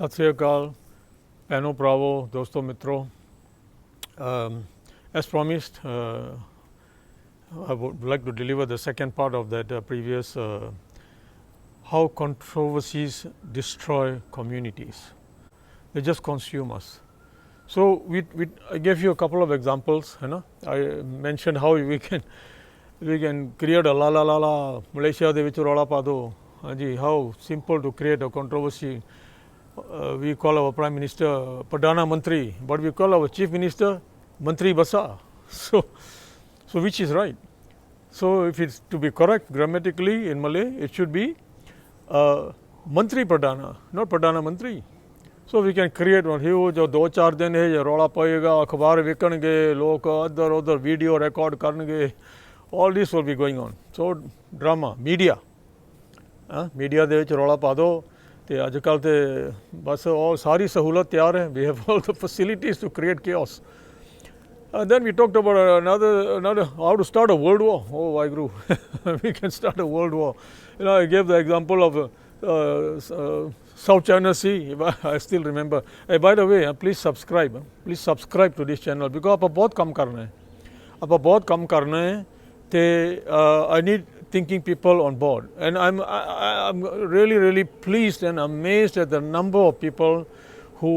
सत श्री अकाल बहनों भरावो दोस्तों मित्रों as promised I would like to deliver the second part of that previous how controversies destroy communities. They just consume us. So I gave you a couple of examples, you know. I mentioned how we can create a la Malaysia de vich rola pa do. How simple to create a controversy. We call our Prime Minister Perdana Menteri, but we call our Chief Minister Menteri Besar. So which is right? So if it's to be correct grammatically in Malay, it should be Menteri Perdana, not Perdana Menteri. So we can create one huge जो 2-4 दिन है ये रोला पाएगा अखबार विकणगे लोग अदर उधर वीडियो रिकॉर्ड करनगे all this will be going on. So drama media media ਦੇ ਵਿੱਚ ਰੌਲਾ ਪਾ ਦਿਓ ਤੇ ਅੱਜ ਕੱਲ ਤੇ ਬਸ ਉਹ ਸਾਰੀ ਸਹੂਲਤ ਤਿਆਰ ਹੈ. We have all the facilities to create chaos. Then we talked about another how to start a world war. Oh Vaheguru, we can start a world war. You know, I gave the example of South China Sea. I still remember. Hey, by the way, please subscribe. Please subscribe to this channel because आप बहुत कम करना है. आप बहुत कम करना है. ते I need thinking people on board, and I'm really pleased and amazed at the number of people who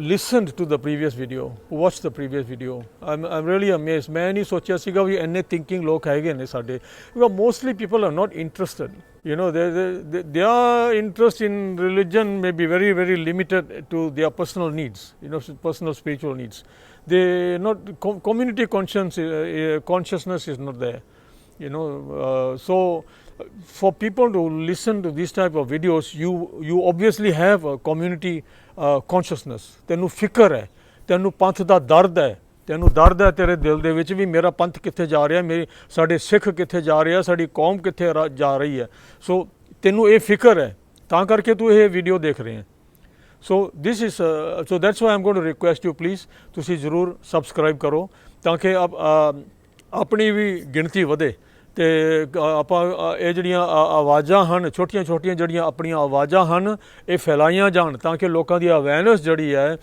listened to the previous video, who watched the previous video. I'm really amazed. मैं नहीं सोचा सीगा भी इन्ने thinking लोग हैगे ने साडे. Because mostly people are not interested. You know, their interest in religion may be very limited to their personal needs. You know, personal spiritual needs. They not community consciousness is not there. You know, so for people to listen to this type of videos, you obviously have a community consciousness. ਤੈਨੂੰ ਫਿਕਰ ਹੈ, ਤੈਨੂੰ ਪੰਥ ਦਾ ਦਰਦ ਹੈ, ਤੈਨੂੰ ਦਰਦ ਹੈ ਤੇਰੇ ਦਿਲ ਦੇ ਵਿੱਚ ਵੀ ਮੇਰਾ ਪੰਥ ਕਿੱਥੇ ਜਾ ਰਿਹਾ, ਮੇਰੇ ਸਾਡੇ ਸਿੱਖ ਕਿੱਥੇ ਜਾ ਰਿਹਾ, ਸਾਡੀ ਕੌਮ ਕਿੱਥੇ ਜਾ ਰਹੀ ਹੈ. ਸੋ ਤੈਨੂੰ ਇਹ ਫਿਕਰ ਹੈ, ਤਾਂ ਕਰਕੇ ਤੂੰ ਇਹ ਵੀਡੀਓ ਦੇਖ ਰਹੇ ਹੈ. So this is so that's why I'm going to request you please ਤੁਸੀਂ ਜ਼ਰੂਰ ਸਬਸਕ੍ਰਾਈਬ ਕਰੋ ਤਾਂ ਕਿ ਆਪਣੀ ਵੀ ਗਿਣਤੀ ਵਧੇ ਤੇ ਆਪਾਂ ਇਹ ਜਿਹੜੀਆਂ ਆਵਾਜ਼ਾਂ ਹਨ ਛੋਟੀਆਂ ਜਿਹੜੀਆਂ ਆਪਣੀਆਂ ਆਵਾਜ਼ਾਂ ਹਨ ਇਹ ਫੈਲਾਈਆਂ ਜਾਣ ਤਾਂ ਕਿ ਲੋਕਾਂ ਦੀ ਅਵੇਅਰਨੈਸ ਜਿਹੜੀ ਹੈ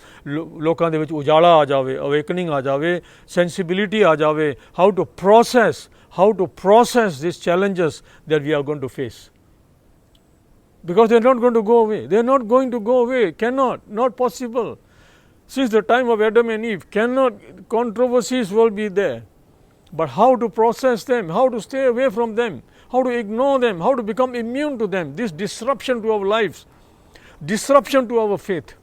ਲੋਕਾਂ ਦੇ ਵਿੱਚ ਉਜਾਲਾ ਆ ਜਾਵੇ, ਅਵੇਕਨਿੰਗ ਆ ਜਾਵੇ, ਸੈਂਸਿਬਿਲਿਟੀ ਆ ਜਾਵੇ, how to process these challenges that we are going to face. Because they're not going to go away. They're not going to go away. Not possible. Since the time of Adam and Eve, controversies will be there. But how to process them, how to stay away from them, how to ignore them, how to become immune to them, this disruption to our lives, disruption to our faith.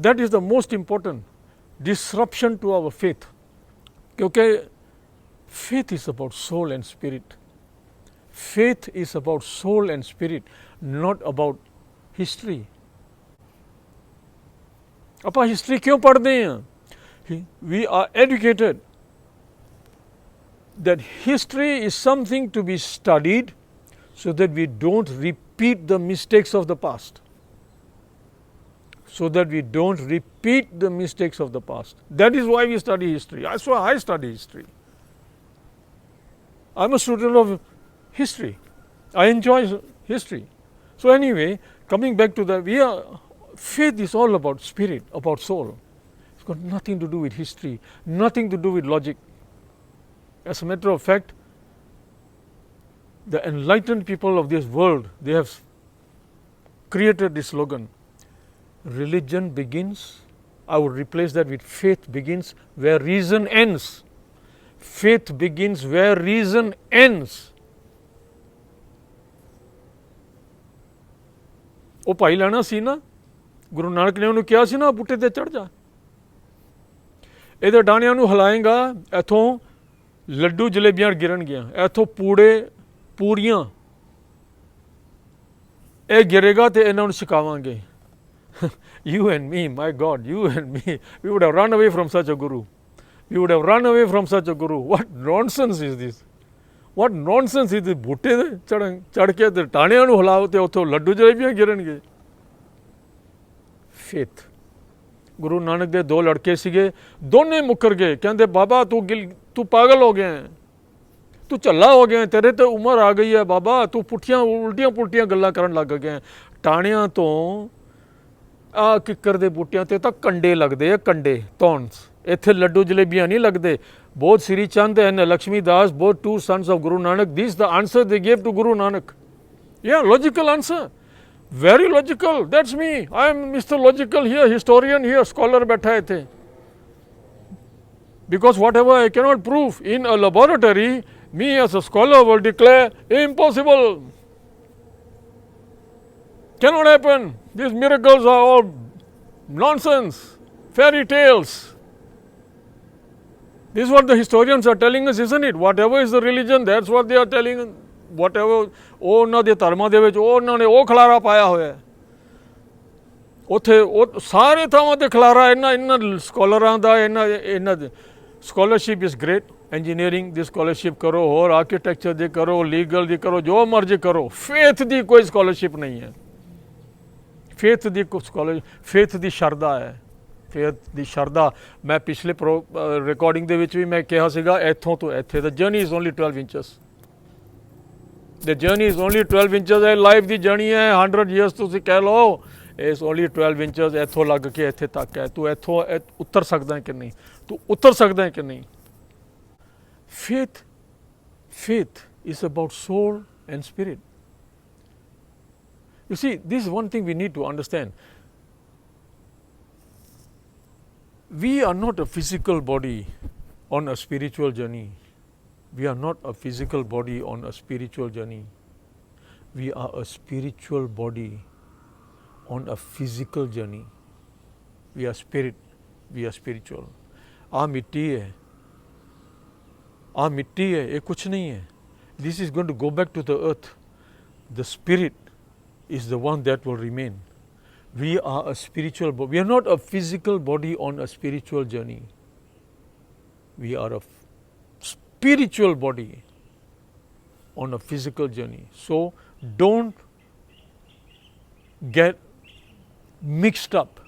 That is the most important, disruption to our faith. Because faith is about soul and spirit. Faith is about soul and spirit, not about history. ਆਪਾਂ history क्यों पढ़ते हैं? We are educated that history is something to be studied so that we don't repeat the mistakes of the past. So that we don't repeat the mistakes of the past. That is why we study history. That's why I study history. I'm a student of history. I enjoy history. So anyway, coming back to that, faith is all about spirit, about soul. It's got nothing to do with history, nothing to do with logic. As a matter of fact, the enlightened people of this world, they have created this slogan, religion begins, I would replace that with faith begins where reason ends. Faith begins where reason ends. ਉਹ ਭਾਈ ਲੈਣਾ ਸੀ ਨਾ, ਗੁਰੂ ਨਾਨਕ ਨੇ ਉਹਨੂੰ ਕਿਹਾ ਸੀ ਨਾ ਬੂਟੇ ਤੇ ਚੜ ਜਾ, ਇਹਦੇ ਡਾਣਿਆਂ ਨੂੰ ਹਿਲਾਏਗਾ, ਇੱਥੋਂ ਲੱਡੂ ਜਲੇਬੀਆਂ ਗਿਰਨਗੀਆਂ, ਇੱਥੋਂ ਪੂਰੀਆਂ ਇਹ ਗਿਰੇਗਾ ਤੇ ਇਹਨਾਂ ਨੂੰ ਛਕਾਵਾਂਗੇ. You and me, my God, you and me, we would have run away from such a guru. We would have run away from such a guru. What nonsense is this? What nonsense is this? ਬੂਟੇ ਤੇ ਚੜ ਕੇ ਤੇ ਟਾਣਿਆਂ ਨੂੰ ਹਿਲਾਓ ਤੇ ਉੱਥੋਂ ਲੱਡੂ ਜਲੇਬੀਆਂ ਗਿਰਨਗੇ. Faith. Guru Nanak ਦੇ 2 ਲੜਕੇ ਸੀਗੇ, ਦੋਨੇ ਮੁੱਕਰ ਗਏ, ਕਹਿੰਦੇ ਬਾਬਾ ਤੂੰ ਪਾਗਲ ਹੋ ਗਿਆ, ਤੂੰ ਝੱਲਾ ਹੋ ਗਿਆ, ਤੇਰੇ ਤੇ ਉਮਰ ਆ ਗਈ ਹੈ ਬਾਬਾ, ਤੂੰ ਉਲਟੀਆਂ ਪੁਲਟੀਆਂ ਗੱਲਾਂ ਕਰਨ ਲੱਗ ਗਿਆ. ਟਾਣਿਆਂ ਤੋਂ ਆ ਕਿੱਕਰ ਦੇ ਬੂਟਿਆਂ ਤੇ ਤਾਂ ਕੰਡੇ ਲੱਗਦੇ ਆ, ਕੰਡੇ thorns। ਇੱਥੇ ਲੱਡੂ ਜਲੇਬੀਆਂ ਨਹੀਂ ਲੱਗਦੇ। both Sri Chand and Lakshmi Das, both two sons of Guru Nanak, this is the answer they gave to Guru Nanak. Yeah, logical answer, very logical. That's me, I am Mr. Logical here, historian here, scholar बैठा है थे। Because whatever I cannot prove in a laboratory, me as a scholar will declare impossible, cannot happen, these miracles are all nonsense, fairy tales। This is what the historians are telling us, isn't it? Whatever is the religion, that's what they are telling us। Whatever ਉਹ ਉਹਨਾਂ ਦੇ ਧਰਮਾਂ ਦੇ ਵਿੱਚ ਉਹਨਾਂ ਨੇ ਉਹ ਖਲਾਰਾ ਪਾਇਆ ਹੋਇਆ, ਉੱਥੇ ਉਹ ਸਾਰੇ ਥਾਵਾਂ 'ਤੇ ਖਲਾਰਾ ਇਹਨਾਂ ਸਕੋਲਰਾਂ ਦਾ, ਇਹਨਾਂ ਦੇ। Scholarship is great, engineering the scholarship ਕਰੋ, ਹੋਰ ਆਰਕੀਟੈਕਚਰ ਦੀ ਕਰੋ, ਲੀਗਲ ਦੀ ਕਰੋ, ਜੋ ਮਰਜ਼ੀ ਕਰੋ। ਫੇਥ ਦੀ ਕੋਈ ਸਕੋਲਰਸ਼ਿਪ ਨਹੀਂ ਹੈ। ਫੇਥ ਦੀ ਫੇਥ ਦੀ ਸ਼ਰਧਾ ਹੈ, ਫੇਥ ਦੀ ਸ਼ਰਧਾ। ਮੈਂ ਪਿਛਲੇ ਰਿਕਾਰਡਿੰਗ ਦੇ ਵਿੱਚ ਵੀ ਮੈਂ ਕਿਹਾ ਸੀਗਾ, ਇੱਥੋਂ ਤੋਂ ਇੱਥੇ ਦਾ journey is only 12 inches. The journey is only 12 inches ਹੈ। ਲਾਈਫ ਦੀ ਜਰਨੀ ਹੈ 100 years ਤੁਸੀਂ ਕਹਿ ਲਓ, ਇਸ ਓਨਲੀ 12 ਇੰਚਸ। ਇੱਥੋਂ ਲੱਗ ਕੇ ਇੱਥੇ ਤੱਕ ਹੈ। ਤੂੰ ਇੱਥੋਂ ਉਤਰ ਸਕਦਾ ਹੈ ਕਿ ਨਹੀਂ, ਤੂੰ ਉਤਰ ਸਕਦਾ ਹੈ ਕਿ ਨਹੀਂ। faith is about soul and spirit. You see, this is one thing we need to understand. We are not a physical body on a spiritual journey. We are not a physical body on a spiritual journey. We are a spiritual body on a physical journey. We are spirit, we are spiritual. आ मिट्टी है, आ मिट्टी है, ये कुछ नहीं है। This is going to go back to the earth. The spirit is the one that will remain. We are a spiritual body. We are not a physical body on a spiritual journey. We are a spiritual body on a physical journey. So don't get mixed up.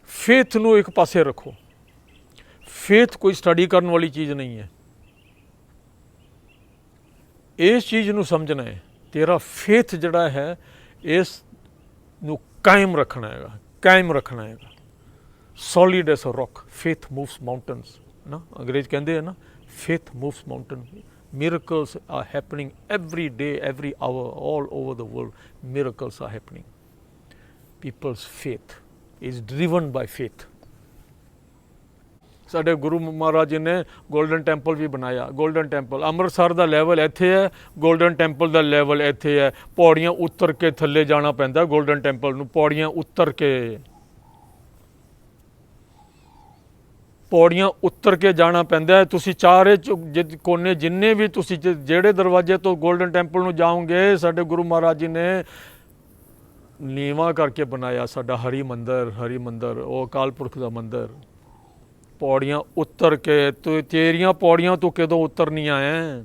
Faith ਨੂੰ ਇੱਕ ਪਾਸੇ ਰੱਖੋ। Faith ਕੋਈ study ਕਰਨ ਵਾਲੀ ਚੀਜ਼ ਨਹੀਂ ਹੈ। ਇਸ ਚੀਜ਼ ਨੂੰ ਸਮਝਣਾ ਹੈ। ਤੇਰਾ ਫੇਥ ਜਿਹੜਾ ਹੈ ਇਸ ਨੂੰ ਕਾਇਮ ਰੱਖਣਾ ਹੈਗਾ, ਕਾਇਮ ਰੱਖਣਾ ਹੈਗਾ। Solid as a rock. Faith moves mountains ਨਾ, ਅੰਗਰੇਜ਼ ਕਹਿੰਦੇ ਹੈ ਨਾ, faith moves mountain. Miracles are happening every day, every hour, all over the world. Miracles are happening. People's faith is driven by faith. ਸਾਡੇ ਗੁਰੂ ਮਹਾਰਾਜ ਜੀ ਨੇ ਗੋਲਡਨ ਟੈਂਪਲ ਵੀ ਬਣਾਇਆ। Golden temple Amritsar ਦਾ level ਇੱਥੇ ਹੈ, ਗੋਲਡਨ ਟੈਂਪਲ ਦਾ ਲੈਵਲ ਇੱਥੇ ਹੈ। ਪੌੜੀਆਂ ਉਤਰ ਕੇ ਥੱਲੇ ਜਾਣਾ ਪੈਂਦਾ ਗੋਲਡਨ ਟੈਂਪਲ ਨੂੰ, ਪੌੜੀਆਂ ਉਤਰ ਕੇ, ਪੌੜੀਆਂ ਉੱਤਰ ਕੇ ਜਾਣਾ ਪੈਂਦਾ। ਤੁਸੀਂ ਚਾਰੇ ਕੋਨੇ ਜਿੰਨੇ ਵੀ ਤੁਸੀਂ ਜਿਹੜੇ ਦਰਵਾਜ਼ੇ ਤੋਂ ਗੋਲਡਨ ਟੈਂਪਲ ਨੂੰ ਜਾਓਗੇ, ਸਾਡੇ ਗੁਰੂ ਮਹਾਰਾਜ ਜੀ ਨੇ ਨੀਵਾਂ ਕਰਕੇ ਬਣਾਇਆ ਸਾਡਾ ਹਰੀ ਮੰਦਰ, ਉਹ ਅਕਾਲ ਪੁਰਖ ਦਾ ਮੰਦਰ। ਪੌੜੀਆਂ ਉੱਤਰ ਕੇ, ਤੇਰੀਆਂ ਪੌੜੀਆਂ ਤੋਂ ਕਦੋਂ ਉਤਰਨੀਆਂ ਹੈ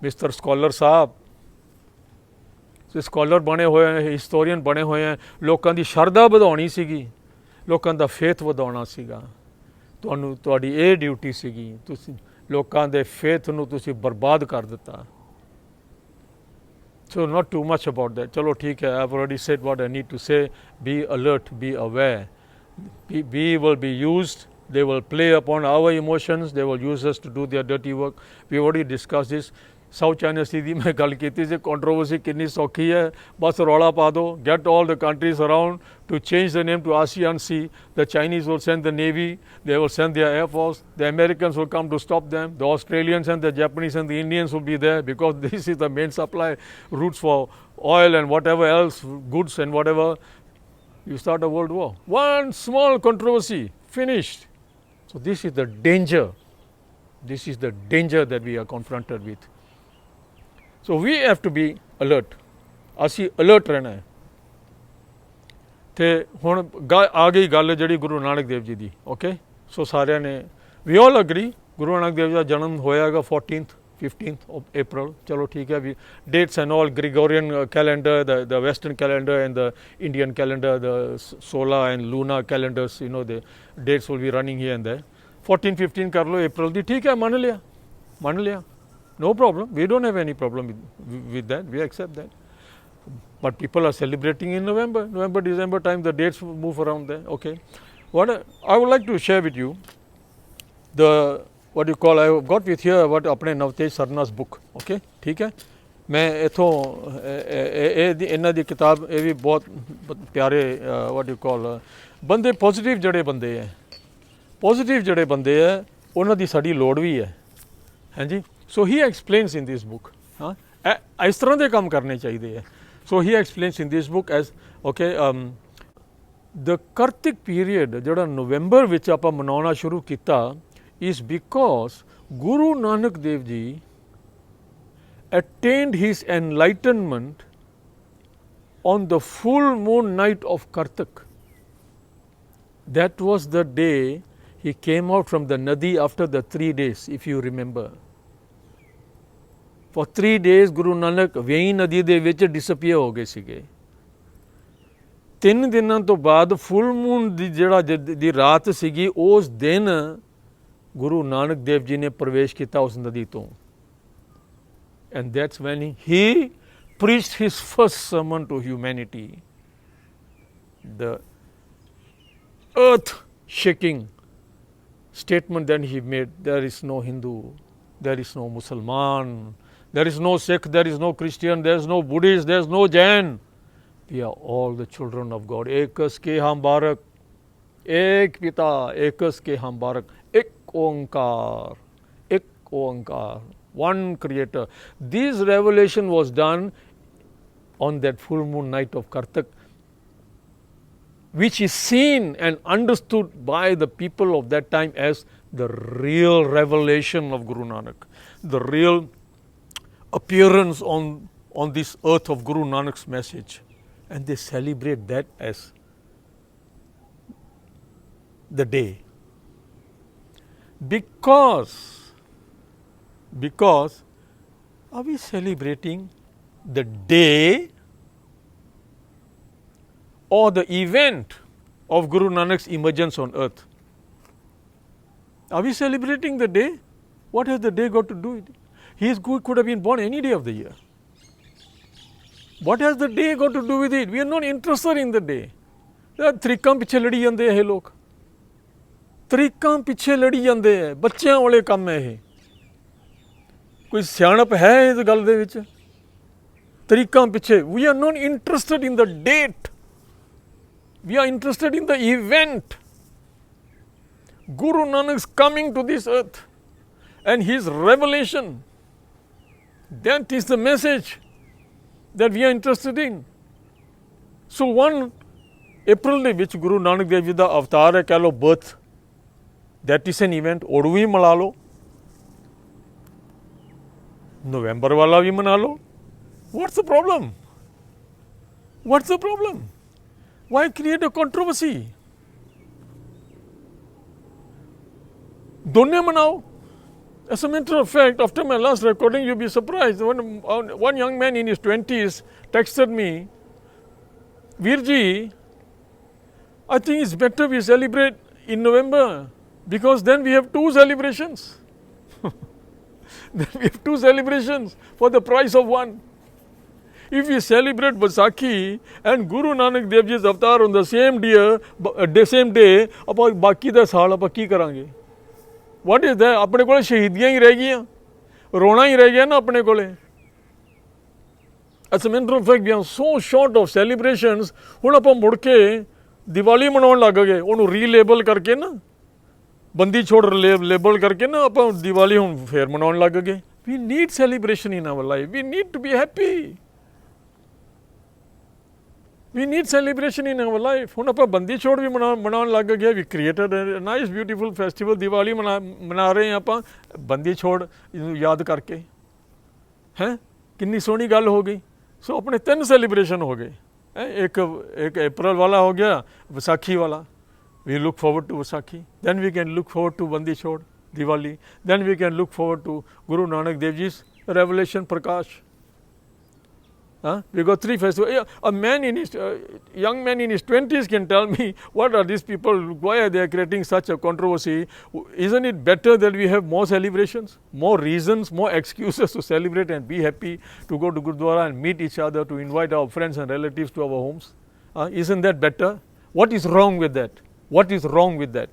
ਮਿਸਟਰ ਸਕਾਲਰ ਸਾਹਿਬ। ਸਕਾਲਰ ਬਣੇ ਹੋਏ ਹੈ, ਹਿਸਟੋਰੀਅਨ ਬਣੇ ਹੋਏ ਹੈ। ਲੋਕਾਂ ਦੀ ਸ਼ਰਧਾ ਵਧਾਉਣੀ ਸੀਗੀ, ਲੋਕਾਂ ਦਾ ਫੇਥ ਵਧਾਉਣਾ ਸੀਗਾ। ਤੁਹਾਡੀ ਇਹ ਡਿਊਟੀ ਸੀਗੀ। ਤੁਸੀਂ ਲੋਕਾਂ ਦੇ ਫੇਥ ਨੂੰ ਤੁਸੀਂ ਬਰਬਾਦ ਕਰ ਦਿੱਤਾ। So not too much about that. ਚਲੋ ਠੀਕ ਹੈ, I've already said what I need to say. Be alert, be aware. We will be used. They will play upon our emotions. They will use us to do their dirty work. We already discussed this. South China Sea ਦੀ ਮੈਂ ਗੱਲ ਕੀਤੀ ਸੀ। Controversy ਕਿੰਨੀ ਸੌਖੀ ਹੈ, ਬਸ ਰੌਲਾ ਪਾ ਦਿਓ। Get all the countries around to change the name to ASEAN Sea. The Chinese will send the Navy, they will send their Air Force, the Americans will come to stop them, the Australians and the Japanese and the Indians will be there because this is the main supply routes for oil and whatever else, goods and whatever. You start a world war. One small controversy, finished. So this is the danger. This is the danger that we are confronted with. So we have to be alert. ਅਸੀਂ alert ਰਹਿਣਾ ਹੈ। ਤੇ ਹੁਣ ਆ ਗਈ ਗੱਲ ਜਿਹੜੀ ਗੁਰੂ ਨਾਨਕ ਦੇਵ ਜੀ ਦੀ। Okay, ਸੋ ਸਾਰਿਆਂ ਨੇ we all agree Guru Nanak Dev ji ਦਾ ਜਨਮ ਹੋਇਆਗਾ 14th 15th of April। ਚਲੋ ਠੀਕ ਹੈ ਵੀ dates and all, Gregorian calendar, the Western calendar and the Indian calendar, the solar and lunar calendars, you know, the dates will be running here and there। 14 15 ਕਰ ਲਓ April ਦੀ, ਠੀਕ ਹੈ, ਮੰਨ ਲਿਆ। No problem. We don't have any problem with that. We accept that. but people are celebrating in November, December time, the dates move around there. Okay, what I would like to share with you, the what you call, I have got with here what अपने Navtej सरना's book. Okay, ठीक है, मैं इथों इन्हां दी किताब ये भी बहुत प्यारे what you call बंदे पॉजिटिव जड़े बंदे हैं, पॉजिटिव जड़े बंदे हैं उन्हां दी साडी लोड़ भी है, हाँ जी. So he explains in this book, हाँ इस तरह के काम करने चाहिए. So he explains in this book as okay the Kartik period जोड़ा नवंबर विच आपां मनाउणा शुरू किया is because Guru Nanak Dev Ji attained his enlightenment on the full moon night of Kartik. That was the day he came out from the Nadi after the 3 days, if you remember. For 3 days Guru Nanak Vehi Nadi de vich disappear ho gaye sige. 3 ਦਿਨਾਂ ਤੋਂ ਬਾਅਦ full moon ਦੀ ਜਿਹੜਾ ਦੀ ਰਾਤ ਸੀਗੀ ਉਸ ਦਿਨ ਗੁਰੂ ਨਾਨਕ ਦੇਵ ਜੀ ਨੇ ਪ੍ਰਵੇਸ਼ ਕੀਤਾ ਉਸ ਨਦੀ ਤੋਂ. And that's when he preached his first sermon to humanity. The earth shaking statement that he made, there is no Hindu, there is no Musliman, there is no Sikh, there is no Christian, there is no Buddhist, there is no Jain. We are all the children of God. Ekas ke hum barak, ek pita, ekas ke hum barak, ek onkar, one creator. This revelation was done on that full moon night of Kartik, which is seen and understood by the people of that time as the real revelation of Guru Nanak, the real appearance on this earth of Guru Nanak's message. And they celebrate that as the day. Because are we celebrating the day or the event of Guru Nanak's emergence on earth? Are we celebrating the day? What has the day got to do with it? He could have been born any day of the year. What has the day got to do with it? We are not interested in the day. तरीकां पिछे लड़ी जाते हैं लोग, तरीकां पिछे लड़ी जाते हैं, बच्चों वाले काम है ये. कोई सियाणप है इस गल दे विच? तरीकां पिछे. We are not interested in the date. We are interested in the event. Guru Nanak's coming to this earth and his revelation. That is the message that we are interested in. So 1 April ਦੇ ਵਿੱਚ ਗੁਰੂ ਨਾਨਕ ਦੇਵ ਜੀ ਦਾ ਅਵਤਾਰ ਹੈ, ਕਹਿ ਲਓ birth, that is an event. ਉਦੋਂ ਵੀ ਮਨਾ ਲਓ, ਨਵੰਬਰ ਵਾਲਾ ਵੀ ਮਨਾ ਲਓ. What's the problem? What's the problem? Why create a controversy? ਦੋਨੇ ਮਨਾਓ. As a matter of fact, after my last recording, you'll be surprised. One young man in his 20s texted me, Virji, I think it's better we celebrate in November because then we have 2 celebrations. Then we have 2 celebrations for the price of 1. If we celebrate Baisakhi and Guru Nanak Dev Ji's avatar on the same day, ਆਪਾਂ ਬਾਕੀ ਦਾ ਸਾਲ ਆਪਾਂ ਕੀ ਕਰਾਂਗੇ? What is that? अपने को शहीदियाँ ही रह गई, रोना ही रह गया ना अपने को. As a matter of fact, we are so short of celebrations. हुण आप मुड़ के दिवाली मनाउण लग गए, उन्होंने रीलेबल करके ना, बंदी छोड़ लेबल करके ना आप दिवाली हुण फिर मनाउण लग गए. We need celebration in our life. We need to be happy. We need celebration in our life. ਹੁਣ ਆਪਾਂ ਬੰਦੀ ਛੋੜ ਵੀ ਮਨਾਉਣ ਲੱਗ ਗਏ. We created a nice beautiful festival. Diwali ਮਨਾ ਰਹੇ ਹਾਂ ਆਪਾਂ ਬੰਦੀ ਛੋੜ ਯਾਦ ਕਰਕੇ. ਹੈਂ, ਕਿੰਨੀ ਸੋਹਣੀ ਗੱਲ ਹੋ ਗਈ. ਸੋ ਆਪਣੇ 3 ਸੈਲੀਬ੍ਰੇਸ਼ਨ ਹੋ ਗਏ. ਇੱਕ ਅਪ੍ਰੈਲ ਵਾਲਾ ਹੋ ਗਿਆ, ਵਿਸਾਖੀ ਵਾਲਾ. We look forward to Vaisakhi. Then we can look forward to Bandi Chhod, Diwali. Then we can look forward to Guru Nanak Dev Ji's revelation Prakash. Because 3 festivals. A man in his young man in his 20s can tell me what are these people? Why are they creating such a controversy? Isn't it better that we have more celebrations, more reasons, more excuses to celebrate and be happy, to go to Gurdwara and meet each other, to invite our friends and relatives to our homes? Isn't that better? What is wrong with that? What is wrong with that?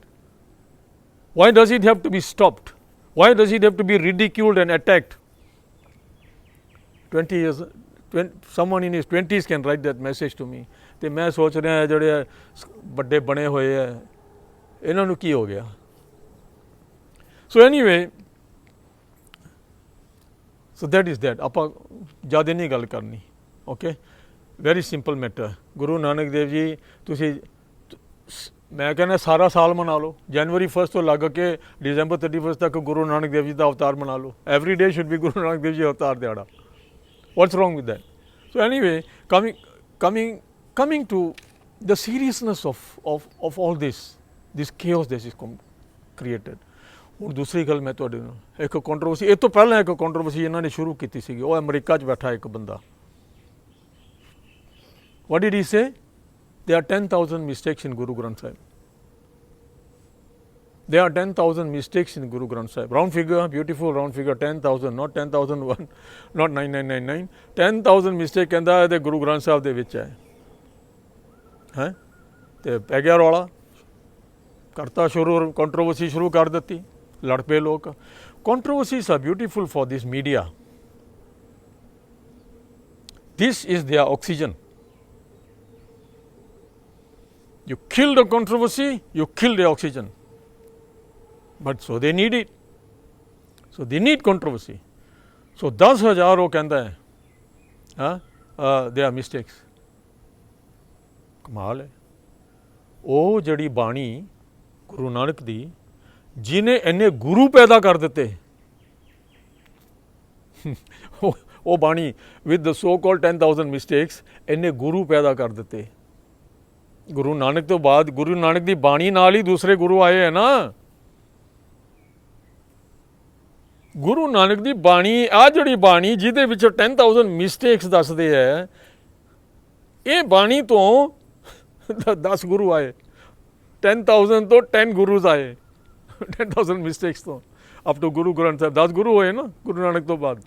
Why does it have to be stopped? Why does it have to be ridiculed and attacked? 20 years. Someone in his 20s can write that message to me. ਤੇ ਮੈਂ ਸੋਚ ਰਿਹਾ ਜਿਹੜੇ ਵੱਡੇ ਬਣੇ ਹੋਏ ਆ ਇਹਨਾਂ ਨੂੰ ਕੀ ਹੋ ਗਿਆ? So anyway, so that is that. ਆਪਾਂ ਜ਼ਿਆਦਾ ਨਹੀਂ ਗੱਲ ਕਰਨੀ. Okay, very simple matter. Guru Nanak Dev ji ਤੁਸੀਂ ਮੈਂ ਕਹਿੰਦਾ ਸਾਰਾ ਸਾਲ ਮਨਾ ਲਓ, ਜਨਵਰੀ 1 ਤੋਂ ਲੱਗ ਕੇ ਡਿਸੰਬਰ 31 ਤੱਕ ਗੁਰੂ ਨਾਨਕ ਦੇਵ ਜੀ ਦਾ ਅਵਤਾਰ ਮਨਾ ਲਓ. Every day should be Guru Nanak Dev ji ਅਵਤਾਰ ਦਿਹਾੜਾ. What's wrong with that? So anyway, coming to the seriousness of all this chaos that is created. ਹੁਣ ਦੂਸਰੀ ਗੱਲ ਮੈਂ ਤੁਹਾਡੇ ਨਾਲ ਇੱਕ ਕੰਟਰੋਵਰਸੀ, ਇਹ ਤੋਂ ਪਹਿਲਾਂ ਇੱਕ ਕੰਟਰੋਵਰਸੀ ਇਹਨਾਂ ਨੇ ਸ਼ੁਰੂ ਕੀਤੀ ਸੀਗੀ. ਉਹ ਅਮਰੀਕਾ 'ਚ ਬੈਠਾ ਇੱਕ ਬੰਦਾ. What did he say? There are 10,000 mistakes in Guru Granth Sahib. There are 10,000 mistakes in Guru Granth Sahib. Round figure, beautiful round figure, 10,000, not 10,001, not 9999. 10,000 mistakes ਕਹਿੰਦਾ ਹੈ ਤੇ ਗੁਰੂ ਗ੍ਰੰਥ ਸਾਹਿਬ ਦੇ ਵਿੱਚ ਹੈ ਤੇ ਪੈ ਗਿਆ ਰੌਲਾ, ਕਰਤਾ ਸ਼ੁਰੂ, ਕੰਟਰੋਵਰਸੀ ਸ਼ੁਰੂ ਕਰ ਦਿੱਤੀ, ਲੜ ਪਏ ਲੋਕ. Controversies are beautiful for this media. This is their oxygen. You kill the controversy, you kill the oxygen. But so they need it. So they need controversy. So 10,000 ਉਹ ਕਹਿੰਦਾ ਹੈ they are mistakes. ਕਮਾਲ ਹੈ. ਉਹ ਜਿਹੜੀ ਬਾਣੀ ਗੁਰੂ ਨਾਨਕ ਦੀ ਜਿਹਨੇ ਇੰਨੇ ਗੁਰੂ ਪੈਦਾ ਕਰ ਦਿੱਤੇ, ਉਹ ਬਾਣੀ with the so called 10,000 mistakes ਇੰਨੇ ਗੁਰੂ ਪੈਦਾ ਕਰ ਦਿੱਤੇ. ਗੁਰੂ ਨਾਨਕ ਤੋਂ ਬਾਅਦ ਗੁਰੂ ਨਾਨਕ ਦੀ ਬਾਣੀ ਨਾਲ ਹੀ ਦੂਸਰੇ ਗੁਰੂ ਆਏ ਹੈ ਨਾ. ਗੁਰੂ ਨਾਨਕ ਦੀ ਬਾਣੀ, ਆਹ ਜਿਹੜੀ ਬਾਣੀ ਜਿਹਦੇ ਵਿੱਚ 10,000 ਮਿਸਟੇਕਸ ਦੱਸਦੇ ਹੈ, ਇਹ ਬਾਣੀ ਤੋਂ 10 ਗੁਰੂ ਆਏ. 10,000 ਤੋਂ 10 ਗੁਰੂਜ਼ ਆਏ. 10,000 ਮਿਸਟੇਕਸ ਤੋਂ ਅਪ ਟੂ ਗੁਰੂ ਗ੍ਰੰਥ ਸਾਹਿਬ 10 ਗੁਰੂ ਹੋਏ ਨਾ ਗੁਰੂ ਨਾਨਕ ਤੋਂ ਬਾਅਦ.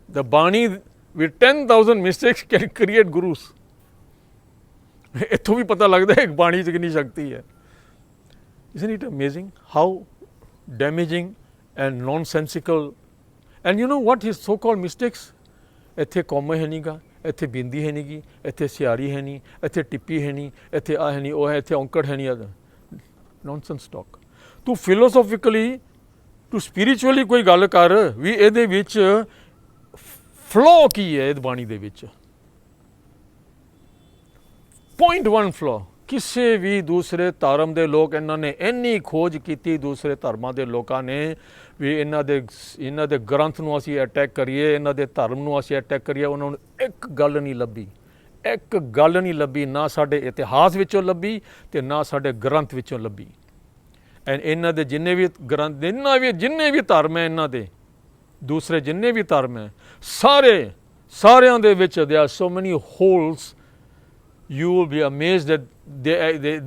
The ਬਾਣੀ with 10,000 mistakes can create gurus. ਇੱਥੋਂ ਵੀ ਪਤਾ ਲੱਗਦਾ ਹੈ ਇੱਕ ਬਾਣੀ 'ਚ ਕਿੰਨੀ ਸ਼ਕਤੀ ਹੈ. Isn't it amazing how damaging and nonsensical, and you know what his so-called mistakes? ਇੱਥੇ ਕੌਮਾ ਹੈ ਨਹੀਂ ਗਾ, ਇੱਥੇ ਬਿੰਦੀ ਹੈ ਨਹੀਂ ਗੀ, ਇੱਥੇ ਸਿਆਰੀ ਹੈ ਨਹੀਂ, ਇੱਥੇ ਟਿੱਪੀ ਹੈ ਨਹੀਂ, ਇੱਥੇ ਆ ਹੈ ਨਹੀਂ, ਉਹ ਹੈ, ਇੱਥੇ ਔਂਕੜ ਹੈ ਨਹੀਂ. Nonsense talk. ਤੂੰ philosophically, ਤੂੰ spiritually ਕੋਈ ਗੱਲ ਕਰ ਵੀ ਇਹਦੇ ਵਿੱਚ ਫਲੋ ਕੀ ਹੈ ਇਹ ਬਾਣੀ ਦੇ ਵਿੱਚ. 0.1 ਫਲੋ. ਕਿਸੇ ਵੀ ਦੂਸਰੇ ਧਰਮ ਦੇ ਲੋਕ, ਇਹਨਾਂ ਨੇ ਇੰਨੀ ਖੋਜ ਕੀਤੀ ਦੂਸਰੇ ਧਰਮਾਂ ਦੇ ਲੋਕਾਂ ਨੇ ਵੀ ਇਹਨਾਂ ਦੇ ਗ੍ਰੰਥ ਨੂੰ ਅਸੀਂ ਅਟੈਕ ਕਰੀਏ, ਇਹਨਾਂ ਦੇ ਧਰਮ ਨੂੰ ਅਸੀਂ ਅਟੈਕ ਕਰੀਏ, ਉਹਨਾਂ ਨੂੰ ਇੱਕ ਗੱਲ ਨਹੀਂ ਲੱਭੀ. ਇੱਕ ਗੱਲ ਨਹੀਂ ਲੱਭੀ, ਨਾ ਸਾਡੇ ਇਤਿਹਾਸ ਵਿੱਚੋਂ ਲੱਭੀ ਅਤੇ ਨਾ ਸਾਡੇ ਗ੍ਰੰਥ ਵਿੱਚੋਂ ਲੱਭੀ. ਐਂਡ ਇਹਨਾਂ ਦੇ ਜਿੰਨੇ ਵੀ ਗ੍ਰੰਥ, ਜਿੰਨੇ ਵੀ ਧਰਮ ਹੈ ਇਹਨਾਂ ਦੇ, ਦੂਸਰੇ ਜਿੰਨੇ ਵੀ ਧਰਮ ਹੈ, ਸਾਰਿਆਂ ਦੇ ਵਿੱਚ there are so many holes. You will be amazed that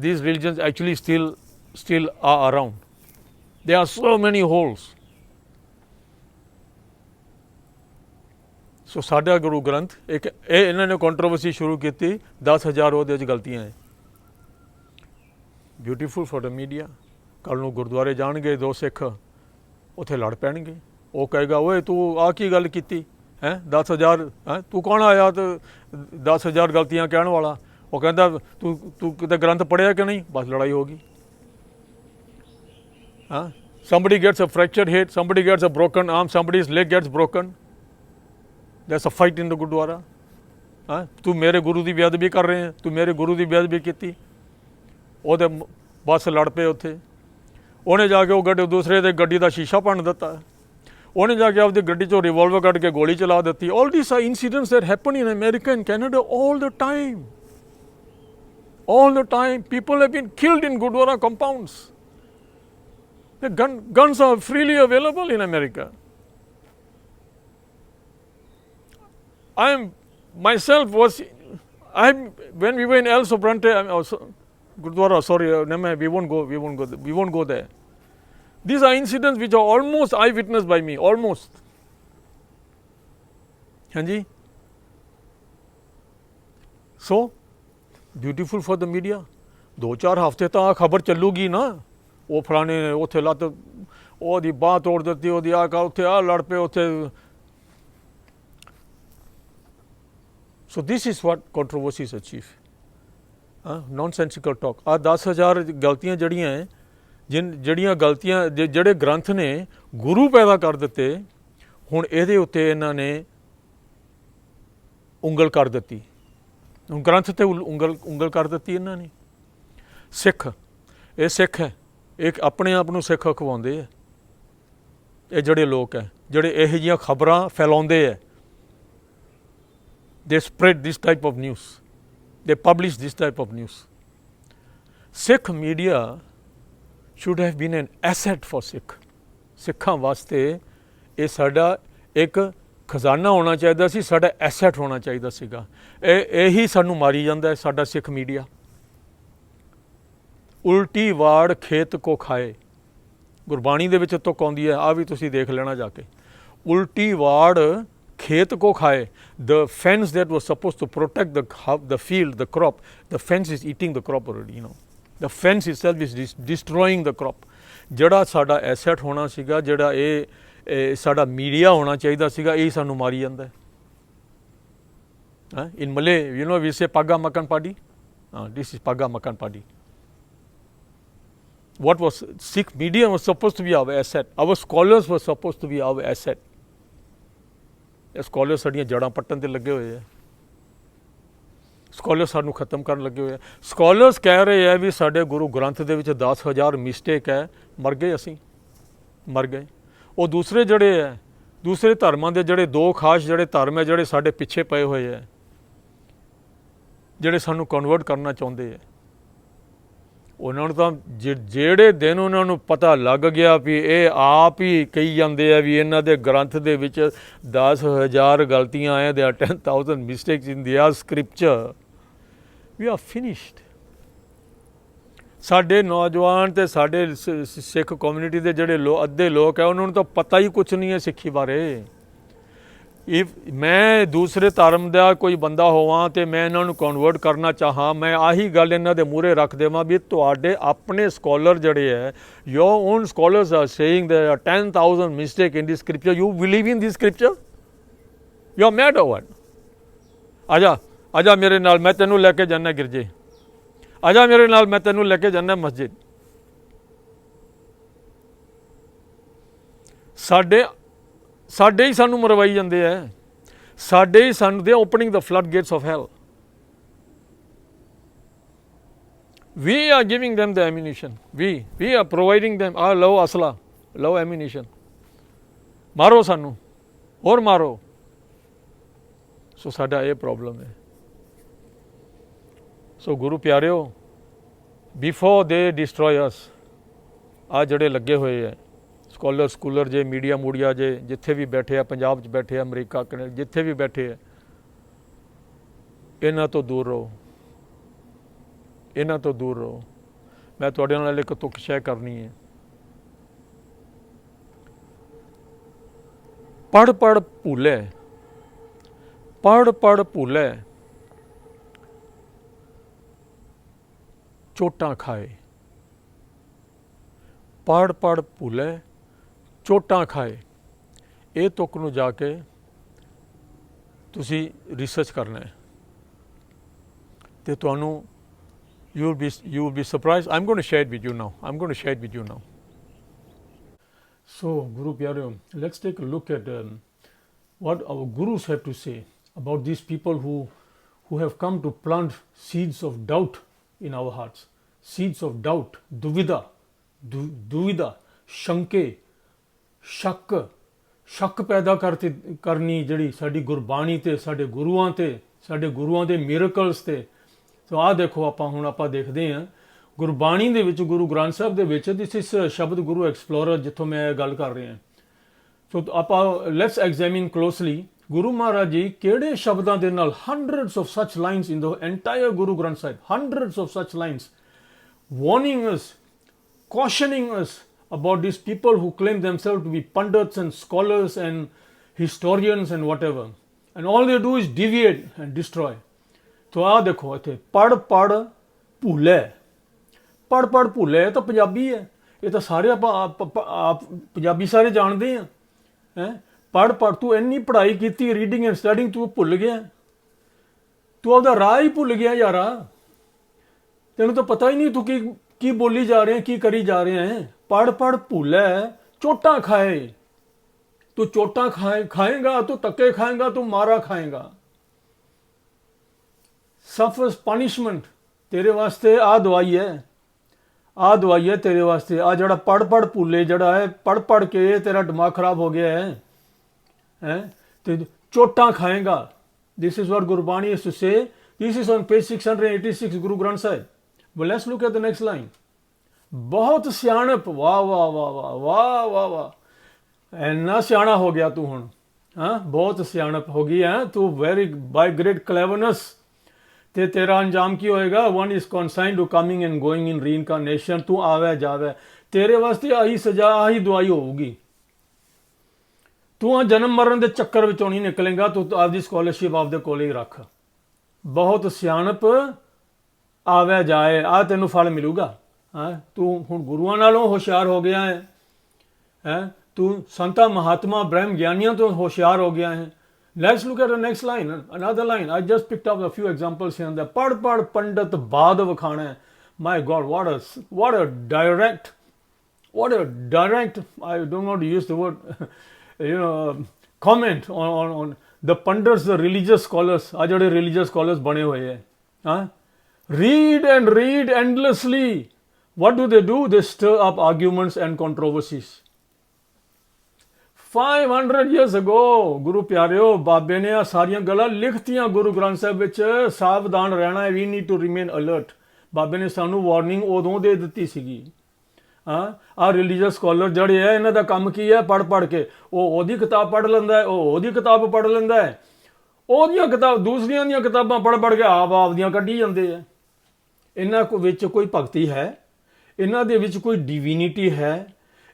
these religions actually still are around. There are so many holes. So ਸਾਡਾ ਗੁਰੂ ਗ੍ਰੰਥ ਇੱਕ ਇਹਨਾਂ ਨੇ ਕੰਟਰੋਵਰਸੀ ਸ਼ੁਰੂ ਕੀਤੀ, 10,000 ਉਹਦੇ ਵਿੱਚ ਗਲਤੀਆਂ ਹੈ. Beautiful for the media. ਕੱਲ੍ਹ ਨੂੰ ਗੁਰਦੁਆਰੇ ਜਾਣਗੇ ਦੋ ਸਿੱਖ, ਉੱਥੇ ਲੜ ਪੈਣਗੇ. ਉਹ ਕਹੇਗਾ ਓਏ ਤੂੰ ਆਹ ਕੀ ਗੱਲ ਕੀਤੀ ਹੈ, 10,000 ਤੂੰ ਕੌਣ ਆਇਆ ਤੇ 10,000 ਗਲਤੀਆਂ ਕਹਿਣ ਵਾਲਾ. ਉਹ ਕਹਿੰਦਾ ਤੂੰ ਕਿਤੇ ਗ੍ਰੰਥ ਪੜ੍ਹਿਆ ਕਿ ਨਹੀਂ, ਬਸ ਲੜਾਈ ਹੋ ਗਈ. Somebody gets a fractured head, somebody gets a broken arm, somebody's leg gets broken. There's a fight in the Gurdwara. ਤੂੰ ਮੇਰੇ ਗੁਰੂ ਦੀ ਬੇਅਦਬੀ ਕਰ ਰਹੇ ਹੈ, ਤੂੰ ਮੇਰੇ ਗੁਰੂ ਦੀ ਬੇਅਦਬੀ ਕੀਤੀ. ਉਹਦੇ ਬਸ ਲੜ ਪਏ ਉੱਥੇ. ਉਹਨੇ ਜਾ ਕੇ ਉਹ ਦੂਸਰੇ ਦੇ ਗੱਡੀ ਦਾ ਸ਼ੀਸ਼ਾ ਭੰਨ ਦਿੱਤਾ. ਉਹਨੇ ਜਾ ਕੇ ਆਪਦੀ ਗੱਡੀ 'ਚੋਂ ਰਿਵਾਲਵਰ ਕੱਢ ਕੇ ਗੋਲੀ ਚਲਾ ਦਿੱਤੀ. All these are incidents that happen in America and Canada all the time. All the time. People have been killed in Gurdwara compounds. The guns are freely available in America. I am myself was when we were in El Sobrante, Gurdwara, sorry, we won't go there. These are incidents which are almost eyewitnessed by me, almost. Hanji? So, beautiful for the media. 2-4 ਹਫ਼ਤੇ ਤਾਂ ਖਬਰ ਚੱਲੂਗੀ ਨਾ, ਉਹ ਫਲਾਣੇ ਨੇ ਉੱਥੇ ਲੱਤ ਉਹਦੀ ਬਾਂਹ ਤੋੜ ਦਿੱਤੀ, ਉਹਦੀ ਆ ਕਾ ਉੱਥੇ ਆ ਲੜ ਪਏ ਉੱਥੇ. So this is what controversies achieve. Nonsensical talk. ਆ 10,000 ਗਲਤੀਆਂ ਜਿਹੜੀਆਂ ਹੈ, ਜਿਹੜੀਆਂ ਗਲਤੀਆਂ ਜਿਹੜੇ ਗ੍ਰੰਥ ਨੇ ਗੁਰੂ ਪੈਦਾ ਕਰ ਦਿੱਤੇ, ਹੁਣ ਇਹਦੇ ਉੱਤੇ ਇਹਨਾਂ ਨੇ ਉਂਗਲ ਕਰ ਦਿੱਤੀ. ਹੁਣ ਗ੍ਰੰਥ ਤੇ ਉਂਗਲ ਕਰ ਦਿੱਤੀ ਇਹਨਾਂ ਨੇ. ਸਿੱਖ, ਇਹ ਸਿੱਖ ਹੈ, ਇਹ ਆਪਣੇ ਆਪ ਨੂੰ ਸਿੱਖ ਅਖਵਾਉਂਦੇ ਹੈ. ਇਹ ਜਿਹੜੇ ਲੋਕ ਹੈ ਜਿਹੜੇ ਇਹੋ ਜਿਹੀਆਂ ਖਬਰਾਂ ਫੈਲਾਉਂਦੇ ਹੈ, they spread this type of news, they publish this type of news. Sikh media should have been an asset for Sikh. ਸਿੱਖਾਂ ਵਾਸਤੇ ਇਹ ਸਾਡਾ ਇੱਕ ਖਜ਼ਾਨਾ ਹੋਣਾ ਚਾਹੀਦਾ ਸੀ, ਸਾਡਾ ਐਸੈਟ ਹੋਣਾ ਚਾਹੀਦਾ ਸੀਗਾ. ਇਹੀ ਸਾਨੂੰ ਮਾਰੀ ਜਾਂਦਾ ਹੈ ਸਾਡਾ ਸਿੱਖ ਮੀਡੀਆ. ਉਲਟੀ ਵਾੜ ਖੇਤ ਕੋ ਖਾਏ, ਗੁਰਬਾਣੀ ਦੇ ਵਿੱਚ ਤੁਕ ਆਉਂਦੀ ਹੈ, ਆ ਵੀ ਤੁਸੀਂ ਦੇਖ ਲੈਣਾ ਜਾ ਕੇ. ਉਲਟੀ ਵਾੜ ਖੇਤ ਕੋ ਖਾਏ. The fence that was supposed to protect the field, the crop, the fence is eating the crop already, you know. The fence itself is destroying the crop. ਜਿਹੜਾ ਸਾਡਾ ਐਸੈਟ ਹੋਣਾ ਸੀਗਾ, ਜਿਹੜਾ ਇਹ ਸਾਡਾ ਮੀਡੀਆ ਹੋਣਾ ਚਾਹੀਦਾ ਸੀਗਾ, ਇਹ ਸਾਨੂੰ ਮਾਰੀ ਜਾਂਦਾ ਹੈ. In Malay, you know, we say paga makan padi. This is paga makan padi. What was Sikh media was supposed to be our asset. Our scholars were supposed to be our asset. ਇਹ scholar ਸਾਡੀਆਂ ਜੜ੍ਹਾਂ ਪੱਟਣ 'ਤੇ ਲੱਗੇ ਹੋਏ ਹੈ. Scholar ਸਾਨੂੰ ਖਤਮ ਕਰਨ ਲੱਗੇ ਹੋਏ ਹੈ. ਸਕੋਲਰਸ ਕਹਿ ਰਹੇ ਹੈ ਵੀ ਸਾਡੇ ਗੁਰੂ ਗ੍ਰੰਥ ਦੇ ਵਿੱਚ 10,000 ਮਿਸਟੇਕ ਹੈ. ਮਰ ਗਏ ਅਸੀਂ, ਮਰ ਗਏ. ਉਹ ਦੂਸਰੇ ਜਿਹੜੇ ਹੈ, ਦੂਸਰੇ ਧਰਮਾਂ ਦੇ ਜਿਹੜੇ ਦੋ ਖਾਸ ਜਿਹੜੇ ਧਰਮ ਹੈ, ਜਿਹੜੇ ਸਾਡੇ ਪਿੱਛੇ ਪਏ ਹੋਏ ਹੈ, ਜਿਹੜੇ ਸਾਨੂੰ ਕਨਵਰਟ ਕਰਨਾ ਚਾਹੁੰਦੇ ਹੈ, ਉਹਨਾਂ ਨੂੰ ਤਾਂ ਜਿਹੜੇ ਦਿਨ ਉਹਨਾਂ ਨੂੰ ਪਤਾ ਲੱਗ ਗਿਆ ਵੀ ਇਹ ਆਪ ਹੀ ਕਹੀ ਜਾਂਦੇ ਆ ਵੀ ਇਹਨਾਂ ਦੇ ਗ੍ਰੰਥ ਦੇ ਵਿੱਚ 10,000 ਗਲਤੀਆਂ ਆਏ, they are 10,000 mistakes in their scripture, we are finished. ਸਾਡੇ ਨੌਜਵਾਨ ਅਤੇ ਸਾਡੇ ਸਿੱਖ ਕਮਿਊਨਿਟੀ ਦੇ ਜਿਹੜੇ ਅੱਧੇ ਲੋਕ ਹੈ, ਉਹਨਾਂ ਨੂੰ ਤਾਂ ਪਤਾ ਹੀ ਕੁਛ ਨਹੀਂ ਹੈ ਸਿੱਖੀ ਬਾਰੇ. ਮੈਂ ਦੂਸਰੇ ਧਰਮ ਦਾ ਕੋਈ ਬੰਦਾ ਹੋਵਾਂ ਅਤੇ ਮੈਂ ਇਹਨਾਂ ਨੂੰ ਕਨਵਰਟ ਕਰਨਾ ਚਾਹਾਂ, ਮੈਂ ਆਹੀ ਗੱਲ ਇਹਨਾਂ ਦੇ ਮੂਹਰੇ ਰੱਖ ਦੇਵਾਂ ਵੀ ਤੁਹਾਡੇ ਆਪਣੇ ਸਕੋਲਰ ਜਿਹੜੇ ਹੈ, your own scholars are saying there are 10,000 mistakes in this scripture. You believe in this scripture? You are mad or what? ਆਜਾ ਮੇਰੇ ਨਾਲ, ਮੈਂ ਤੈਨੂੰ ਲੈ ਕੇ ਜਾਣਾ ਗਿਰਜੇ. ਆਜਾ ਮੇਰੇ ਨਾਲ, ਮੈਂ ਤੈਨੂੰ ਲੈ ਕੇ ਜਾਣਾ ਮਸਜਿਦ. ਸਾਡੇ ਹੀ ਸਾਨੂੰ ਮਰਵਾਈ ਜਾਂਦੇ ਹੈ, ਸਾਡੇ ਹੀ ਸਾਨੂੰ ਦੇ opening the flood Gates of ਹੈਲ. We are giving them the ammunition. We are providing them. ਲਓ ਅਸਲਾ, ਲਓ ਐਮੂਨੀਸ਼ਨ, ਮਾਰੋ ਸਾਨੂੰ, ਹੋਰ ਮਾਰੋ. ਸੋ ਸਾਡਾ ਇਹ ਪ੍ਰੋਬਲਮ ਹੈ. ਸੋ ਗੁਰੂ ਪਿਆਰਿਓ, ਬਿਫੋਰ ਦੇ ਡਿਸਟਰੋਏ ਅਸ, ਆ ਜਿਹੜੇ ਲੱਗੇ ਹੋਏ ਹੈ ਸਕੂਲਰ ਜੇ, ਮੀਡੀਆ ਜੇ, ਜਿੱਥੇ ਵੀ ਬੈਠੇ ਆ, ਪੰਜਾਬ 'ਚ ਬੈਠੇ ਆ, ਅਮਰੀਕਾ, ਕੈਨੇਡਾ, ਜਿੱਥੇ ਵੀ ਬੈਠੇ ਆ, ਇਹਨਾਂ ਤੋਂ ਦੂਰ ਰਹੋ, ਇਹਨਾਂ ਤੋਂ ਦੂਰ ਰਹੋ. ਮੈਂ ਤੁਹਾਡੇ ਨਾਲ ਇੱਕ ਤੁਕ ਸ਼ੇਅਰ ਕਰਨੀ ਹੈ. ਪੜ੍ਹ ਭੁੱਲੇ, ਪੜ੍ਹ ਭੁੱਲੇ, ਚੋਟਾਂ ਖਾਏ. ਪੜ੍ਹ ਭੁੱਲੇ, ਚੋਟਾਂ ਖਾਏ. ਇਹ ਤੁਕ ਨੂੰ ਜਾ ਕੇ ਤੁਸੀਂ ਰਿਸਰਚ ਕਰਨਾ ਹੈ ਅਤੇ ਤੁਹਾਨੂੰ you will be surprised. I'm going to share it with you now. So Guru Pyareo, let's take a look at what our gurus have to say about these people who have come to plant seeds of doubt in our hearts. Seeds of doubt, duvida, ਸ਼ੰਕੇ, ਸ਼ੱਕ ਪੈਦਾ ਕਰਨੀ ਜਿਹੜੀ ਸਾਡੀ ਗੁਰਬਾਣੀ 'ਤੇ, ਸਾਡੇ ਗੁਰੂਆਂ ਦੇ ਮਿਰਕਲਸ 'ਤੇ. ਸੋ ਆਹ ਦੇਖੋ, ਆਪਾਂ ਦੇਖਦੇ ਹਾਂ ਗੁਰਬਾਣੀ ਦੇ ਵਿੱਚ, ਗੁਰੂ ਗ੍ਰੰਥ ਸਾਹਿਬ ਦੇ ਵਿੱਚ, ਦਿਸ ਇਜ਼ ਸ਼ਬਦ ਗੁਰੂ ਐਕਸਪਲੋਰਰ, ਜਿੱਥੋਂ ਮੈਂ ਗੱਲ ਕਰ ਰਿਹਾ. ਸੋ ਆਪਾਂ ਲੈਟਸ ਐਗਜ਼ਾਮਿਨ ਕਲੋਸਲੀ ਗੁਰੂ ਮਹਾਰਾਜ ਜੀ ਕਿਹੜੇ ਸ਼ਬਦਾਂ ਦੇ ਨਾਲ hundreds of such lines in the entire Guru Granth Sahib, hundreds of such lines warning us, cautioning us about these people who claim themselves to be pundits and scholars and historians and whatever, and all they do is deviate and destroy. तो आ देखो इत्थे पढ़ पढ़ भूले, पढ़ पढ़ भूले तो पंजाबी है, ये तो सारे आप पंजाबी सारे जानते हैं हैं पढ़ पढ़ तू इन्नी पढ़ाई की रीडिंग एंड स्टडिंग तू भुल गया, तू आपका राह ही भुल गया यारा, तेन तो पता ही नहीं तू की बोली जा रहे हैं, की करी जा रहे हैं। पढ़ पढ़ भूले चोटा खाए, तू चोटा खाएगा, तू तक्के खाएगा, तू मारा खाएगा, सफर्स पनिशमेंट। तेरे वास्ते आ दवाई है, आ दवाई है तेरे वास्ते। आ जड़ा पढ़ पढ़ भूले जड़ा है, पढ़ पढ़ के तेरा दिमाग खराब हो गया है तो चोटा खाएगा। This is what Gurbani is to say. This is on page 686 Guru Granth Sahib. Well, let's look at the next line. बहुत सियाणप, वाह वाह वाह वाह वाह वाह वाह, इन्ना सियाणा हो गया तू हुण, हाँ बहुत सियाणप हो गई है तू, वेरी बाय ग्रेट क्लेवरनेस। ते तेरा अंजाम की होएगा? One is consigned to coming and going in reincarnation. तू आवे जावे, तेरे वास्ते आही सजा आही दुआई होगी। तू जन्म मरण के चक्कर विचों नहीं निकलेगा, तू आपकी स्कॉलरशिप आपदे कोल ही रख। बहुत सियाणप आवे जाए, आ तेनों फल मिलूगा। हाँ तू हुण गुरुआं नालों होशियार हो गया है तू संता महात्मा ब्रह्म ज्ञानियों तो होशियार हो गया है। Let's look at the next line, another line. I just picked up a few examples here and there. पढ़ पढ़ पंडित बाद वखाना है। My God, what a direct, I don't want to use the word, comment on the pundits, the religious scholars, आज जोड़े religious scholars बने हुए हैं, हाँ read and read endlessly. What do? They stir up arguments and controversies. 500 years ago, गुरु प्यारिओ बाबे ने आ सारियां गल्लां लिखतियां गुरु ग्रंथ साहिब विच। सावधान रहना है, we need to remain alert. बाबे ने सानू वार्निंग उदों दे दित्ती सीगी। हाँ आ रिलीजियस स्कॉलर जड़े है, इन्हां दा काम की है? पढ़ पढ़ के ओदी किताब पढ़ लैंदा है, ओदी किताब पढ़ लैंदा है, ओदियां किताब दूसरियां दियां किताबां पढ़ पढ़ के आप दियां कड्ढी जांदे है। इन्हां विच कोई भगती है? इन्हां दे विच कोई डिविनिटी है?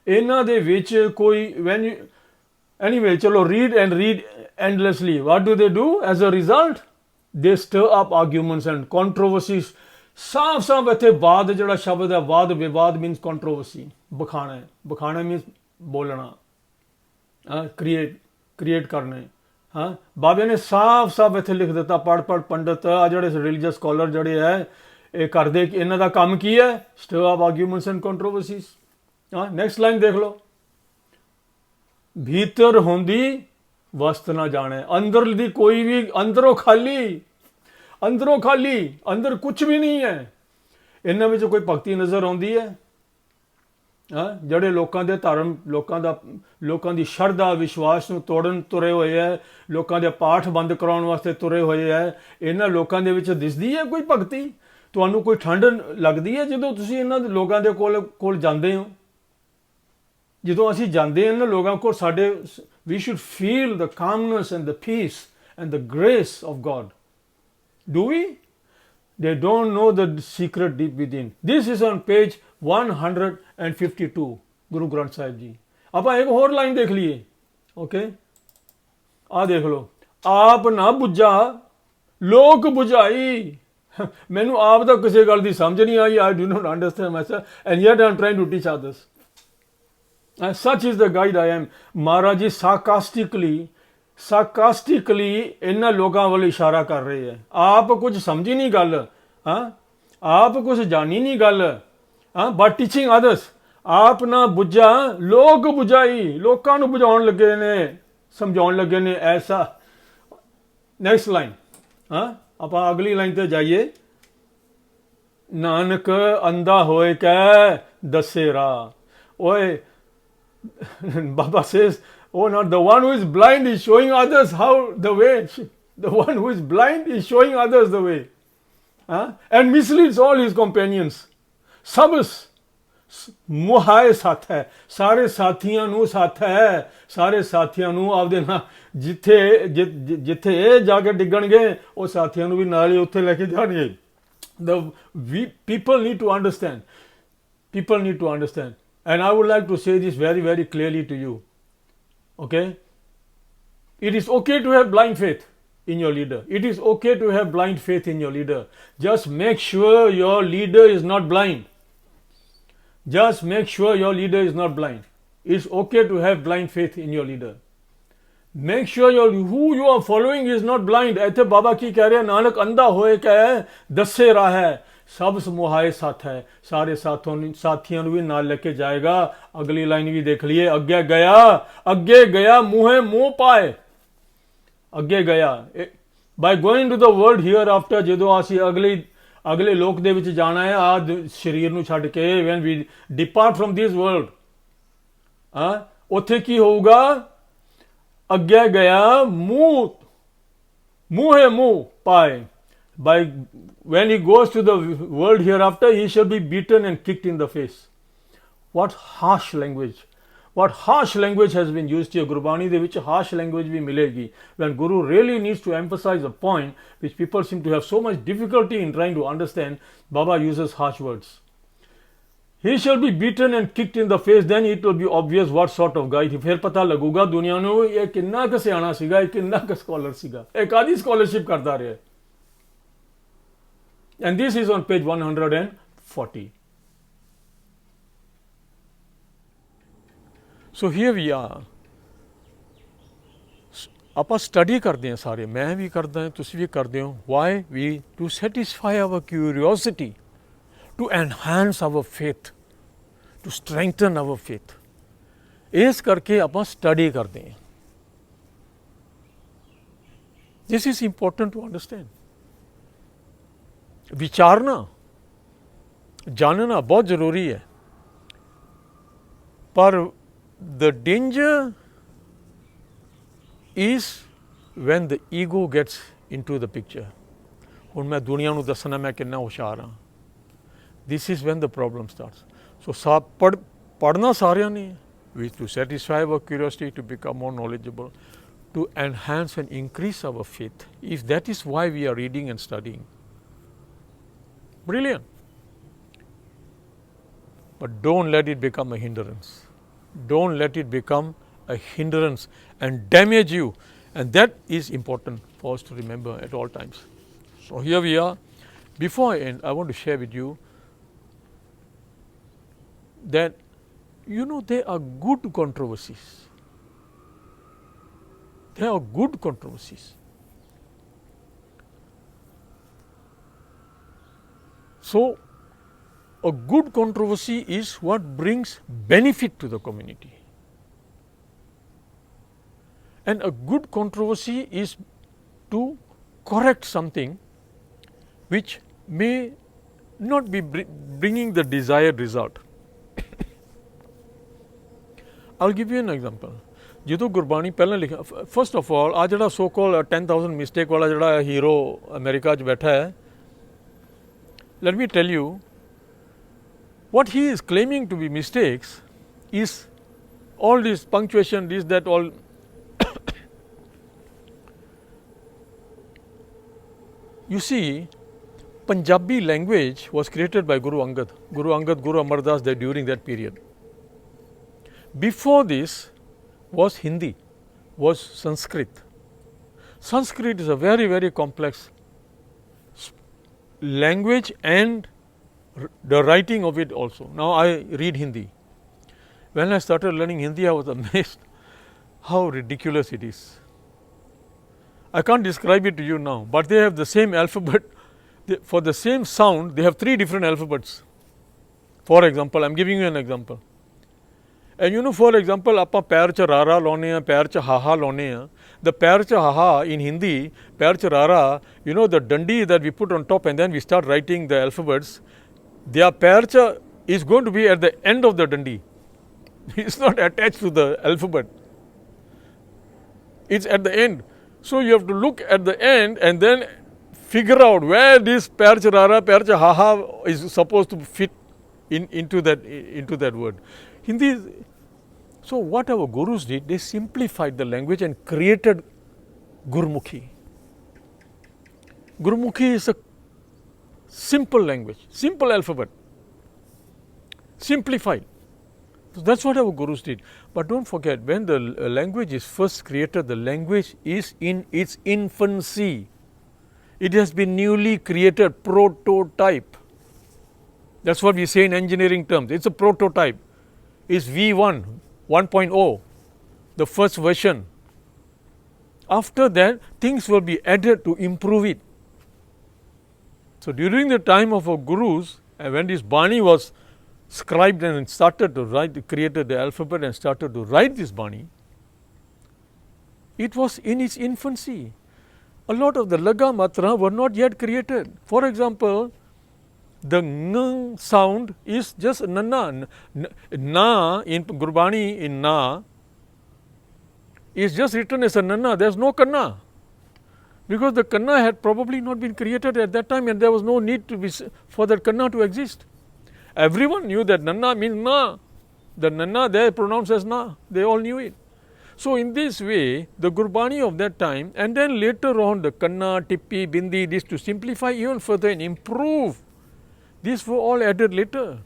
इन्हां दे विच कोई Anyway, chalo, read and read endlessly. What do? As a result, they stir up arguments and controversies. साफ साफ इत्थे वाद जड़ा शब्द है, वाद विवाद मीन्स कंट्रोवर्सी। बखाना है, बखाना मीन्स बोलना, क्रिएट करने। हाँ बाबे ने साफ साफ इत्थे लिख दिता, पढ़ पढ़ पंडित आ जड़े रिलीजियस स्कॉलर जड़े है ये करदे, इन्हां दा काम की है? Stir up arguments and controversies. हाँ नेक्स्ट लाइन देख लो। भीतर होंदी वस्त ना जाने। अंदर दी कोई भी, अंदरों खाली, अंदर कुछ भी नहीं है। इन्हां विच कोई भगती नज़र आउंदी है? जड़े लोकां दे धर्म, लोकां दी शरधा विश्वास नूं तोड़न तुरे होए है, लोकां दे पाठ बंद कराउण वास्ते तुरे होए है, इन्हां लोकां दे विच दिसदी है कोई भगती? तुहानूं कोई ठंड लगदी है जदों तुसीं इन्हां लोकां दे कोल जांदे हो? ਜਦੋਂ ਅਸੀਂ ਜਾਂਦੇ ਹਾਂ ਨਾ ਲੋਕਾਂ ਕੋਲ, ਸਾਡੇ we should feel the calmness and the peace and the grace of God. Do we? They don't know the secret deep within. This is on page 152 Guru Granth Sahib जी। ਆਪਾਂ एक और लाइन देख लिए। ओके आ देख लो। आप ना बुझा लोक बुझाई। मैनू आप दा किसी गल दी समझ नहीं आई। I do not understand myself and yet I am trying to teach others. Such is the guide I am. Maharaj ji sarcastically इन्हां लोगों वाल इशारा कर रहे हैं। आप कुछ समझी नहीं गल, हाँ आप कुछ जानी नहीं गल, हाँ बट टीचिंग अदर्स। आप ना बुझा लोग बुझाई, लोगों नूं बुझाउण लगे ने, समझाउण लगे ने ऐसा। नेक्स्ट लाइन, हाँ आप अगली लाइन ते जाइए। नानक अंधा होए कै दसे राह। ओए Baba says, oh no, the one who is blind is showing others how the way. The one who is blind is showing others the way, and misleads all his companions. Sabas ਮੁਹਾਏ ਸਾਥ ਹੈ, ਸਾਰੇ ਸਾਥੀਆਂ ਨੂੰ ਸਾਥ ਹੈ, ਸਾਰੇ ਸਾਥੀਆਂ ਨੂੰ ਆਪਦੇ ਨਾਲ ਜਿੱਥੇ ਇਹ ਜਾ ਕੇ ਡਿੱਗਣਗੇ ਉਹ ਸਾਥੀਆਂ ਨੂੰ ਵੀ ਨਾਲ ਹੀ ਉੱਥੇ ਲੈ ਕੇ ਜਾਣਗੇ. People need to understand. People need to understand. And I would like to say this very, very clearly to you. Okay? It is okay to have blind faith in your leader. It is okay to have blind faith in your leader. Just make sure your leader is not blind. Just make sure your leader is not blind. It's okay to have blind faith in your leader. Make sure who you are following is not blind. ਇੱਥੇ ਬਾਬਾ ਕੀ ਕਹਿ ਰਿਹਾ, ਨਾਨਕ ਅੰਧਾ ਹੋਏ ਕਹੇ ਦੱਸੇ ਰਾਹ ਹੈ, ਸਭ ਸਮੂਹਾਏ ਸਾਥ ਹੈ, ਸਾਰੇ ਸਾਥੀਆਂ ਨੂੰ ਵੀ ਨਾਲ ਲੈ ਕੇ ਜਾਏਗਾ. ਅਗਲੀ ਲਾਈਨ ਵੀ ਦੇਖ ਲਈਏ, ਅੱਗੇ ਗਿਆ ਮੂੰਹੇ ਮੂੰਹ ਪਾਏ. ਅੱਗੇ ਗਿਆ by going to the world hereafter, ਜਦੋਂ ਅਸੀਂ ਅਗਲੇ ਲੋਕ ਦੇ ਵਿੱਚ ਜਾਣਾ ਹੈ ਆ ਸਰੀਰ ਨੂੰ ਛੱਡ ਕੇ, when we depart from this world, ਉੱਥੇ ਕੀ ਹੋਊਗਾ, ਅੱਗੇ ਗਿਆ ਮੂੰਹੇ ਮੂੰਹ ਪਾਏ. When he goes to the world hereafter, he shall be beaten and kicked in the face. What harsh language. What harsh language has been used here. Gurbani ਦੇ ਵਿੱਚ harsh language ਵੀ ਮਿਲੇਗੀ. When Guru really needs to emphasize a point which people seem to have so much difficulty in trying to understand, Baba uses harsh words. He shall be beaten and kicked in the face. Then it will be obvious what sort of guy. ਫਿਰ ਪਤਾ ਲੱਗੂਗਾ ਦੁਨੀਆ ਨੂੰ ਇਹ ਕਿੰਨਾ ਕੁ ਸਿਆਣਾ ਸੀਗਾ, ਇਹ ਕਿੰਨਾ ਕੁ ਸਕਾਲਰ ਸੀਗਾ, ਇਹ ਕਾਹਦੀ ਸਕਾਲਰਸ਼ਿਪ ਕਰਦਾ ਰਿਹਾ. And this is on page 140. So here we are. ਆਪਾਂ ਸਟੱਡੀ ਕਰਦੇ ਹਾਂ ਸਾਰੇ, ਮੈਂ ਵੀ ਕਰਦਾ ਹਾਂ, ਤੁਸੀਂ ਵੀ ਕਰਦੇ ਹੋ. Why? To satisfy our curiosity, to enhance our faith, to strengthen our faith. ਇਸ ਕਰਕੇ ਆਪਾਂ ਸਟੱਡੀ ਕਰਦੇ ਹਾਂ. This is important to understand. ਵਿਚਾਰਨਾ, ਜਾਣਨਾ ਬਹੁਤ ਜ਼ਰੂਰੀ ਹੈ, ਪਰ the danger is when the ego gets into the picture. ਹੁਣ ਮੈਂ ਦੁਨੀਆ ਨੂੰ ਦੱਸਣਾ ਮੈਂ ਕਿੰਨਾ ਹੁਸ਼ਿਆਰ ਹਾਂ. This is when the problem starts. So ਪੜ੍ਹਨਾ ਸਾਰਿਆਂ ਨੇ, to satisfy our curiosity, to become more knowledgeable, to enhance and increase our faith. If that is why we are reading and studying, brilliant. But don't let it become a hindrance. Don't let it become a hindrance and damage you. And that is important for us to remember at all times. So here we are. Before I end, I want to share with you that, there are good controversies. There are good controversies. So, a good controversy is what brings benefit to the community. And a good controversy is to correct something which may not be bringing the desired result. I'll give you an example. ਜਦੋਂ ਗੁਰਬਾਣੀ ਪਹਿਲਾਂ ਲਿਖਿਆ, first of all ਆ ਜਿਹੜਾ ਸੋ ਕਾਲ 10,000 mistake ਵਾਲਾ ਜਿਹੜਾ hero America 'ਚ ਬੈਠਾ ਹੈ, let me tell you, what he is claiming to be mistakes is all this punctuation, this, that, all. You see, Punjabi language was created by Guru Angad, Guru Amar Das, during that period. Before this was Hindi, was Sanskrit. Sanskrit is a very, very complex language and the writing of it also. Now I read Hindi. When I started learning Hindi, I was amazed how ridiculous it is. I can't describe it to you now, but they have the same alphabet. For the same sound, they have 3 different alphabets. For example, I'm giving you an example. And for example, ਆਪਾਂ ਪੈਰ 'ਚ ਰਾਰਾ ਲਾਉਨੇ ਆ, ਪੈਰ 'ਚ ਹਾਹਾ ਲਾਉਨੇ ਆ. The ਪੈਰ 'ਚ ਹਾਹਾ in Hindi, ਪੈਰ 'ਚ ਰਾਰਾ, the dandi that we put on top and then we start writing the alphabets, their ਪੈਰ 'ਚ is going to be at the end of the dandi. It's not attached to the alphabet. It's at the end. So you have to look at the end and then figure out where this पैर 'ਚ rara, पैर 'ਚ haha is supposed to fit into that word. Hindi. So what our gurus did, they simplified the language and created Gurmukhi. Gurmukhi is a simple language, simple alphabet, simplified. So that's what our gurus did. But don't forget, when the language is first created, the language is in its infancy. It has been newly created, prototype. That's what we say in engineering terms. It's a prototype. It's V1, 1.0, the first version. After that, things will be added to improve it. So during the time of our gurus, when this Bani was scribed and started to write, created the alphabet and started to write this Bani, it was in its infancy. A lot of the Laga Matra were not yet created. For example, the ng sound is just nana. Na in Gurbani, in na, is just written as a nana. There's no kanna. Because the kanna had probably not been created at that time and there was no need for that kanna to exist. Everyone knew that nana means na. The nana there pronounced as na. They all knew it. So in this way, the Gurbani of that time, and then later on the kanna, tippi, bindi, this to simplify even further and improve, these were all added later.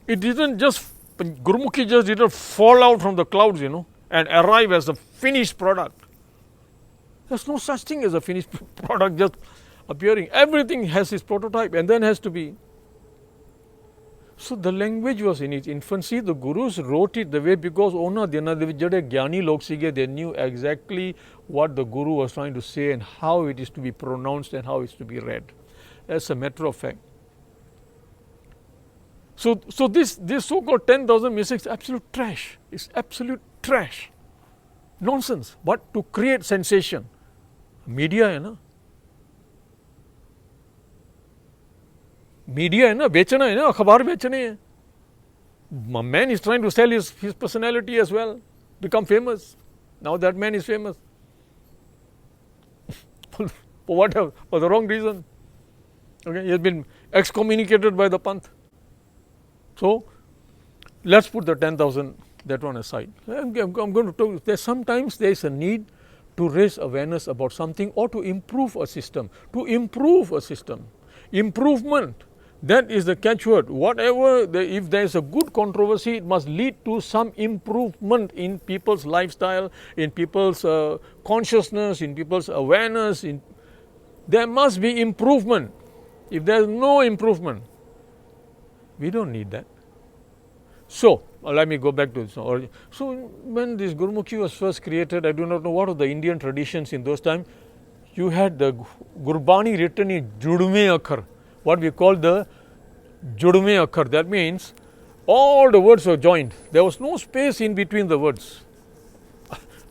It didn't just, Gurmukhi just didn't fall out from the clouds, and arrive as a finished product. There's no such thing as a finished product just appearing. Everything has its prototype and then has to be. So the language was in its infancy. The gurus wrote it the way because they knew exactly what the guru was trying to say and how it is to be pronounced and how it is to be read. As a matter of fact. So this so-called 10,000 mistakes is absolute trash. It's absolute trash. Nonsense. But to create sensation. Media है ना, media है ना, बेचना है ना, अखबार बेचने हैं. Man is trying to sell his personality as well, become famous. Now that man is famous. For whatever, for the wrong reason. Okay, he has been excommunicated by the Panth. So let's put the 10,000, that one aside. I'm going to tell you, sometimes there is a need to raise awareness about something or to improve a system. Improvement, that is the catchword. If there is a good controversy, it must lead to some improvement in people's lifestyle, in people's consciousness, in people's awareness. There must be improvement. If there is no improvement, we don't need that. So, let me go back to this. So, when this Gurmukhi was first created, I do not know what are the Indian traditions in those times. You had the Gurbani written in Judme Akhar, what we call the Judme Akhar. That means all the words were joined. There was no space in between the words.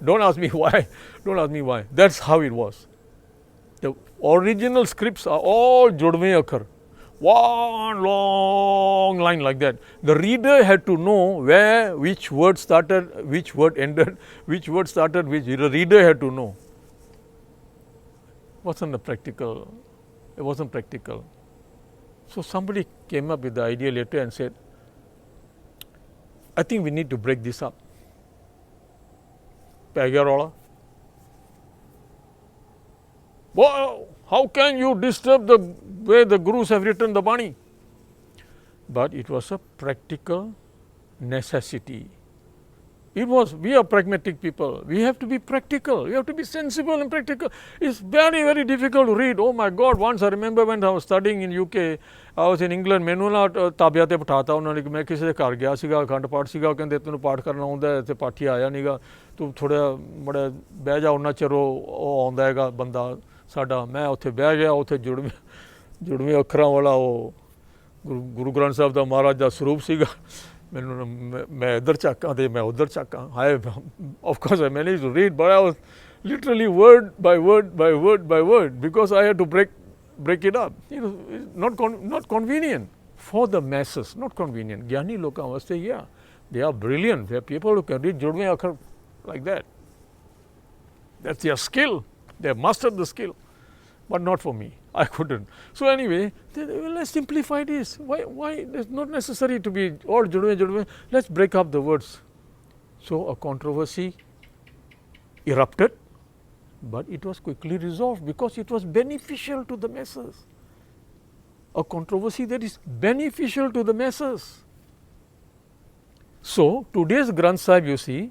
Don't ask me why. Don't ask me why. That's how it was. The original scripts are all Judme Akhar. One long line like that. The reader had to know where which word started, which word ended, which word started, which the reader had to know. It wasn't practical. So somebody came up with the idea later and said, I think we need to break this up. Well, how can you disturb the way the gurus have written the Bani? But it was a practical necessity. We are pragmatic people. We have to be practical. We have to be sensible and practical. It's very, very difficult to read. Oh my God, once I remember when I was studying in UK, I was in England, मैनू ना ताबिया ते बिठाता उन्होंने कि मैं किसी के घर गया सीगा अखंड पाठ सीगा कहंदे तैनूं पाठ करना आउंदा है ते पाठी आया नहींगा तू थोड़ा बड़ा बह जा उन्ना चिर ਉਹ ਆਉਂਦਾ ਹੈਗਾ ਬੰਦਾ ਸਾਡਾ मैं उत्थे बह गया उत्थे जुड़वें अखरां वाला वो गुरु ग्रंथ साहब दा महाराज दा स्वरूप सीगा मैं इधर झाका तो मैं उधर झाका of course I managed to read but I was literally word by word because I had to break it up. Not convenient for the masses, not convenient. Gyani lokan vaste, yeah, they are brilliant. They are people who can read Judme Akhar like that. That's their skill. They have mastered the skill. but not for me. I couldn't. So anyway, let's simplify this. Why it's not necessary to be all judwe. Let's break up the words. So a controversy erupted, but it was quickly resolved because it was beneficial to the masses. A controversy that is beneficial to the masses. So today's Granth Sahib, you see,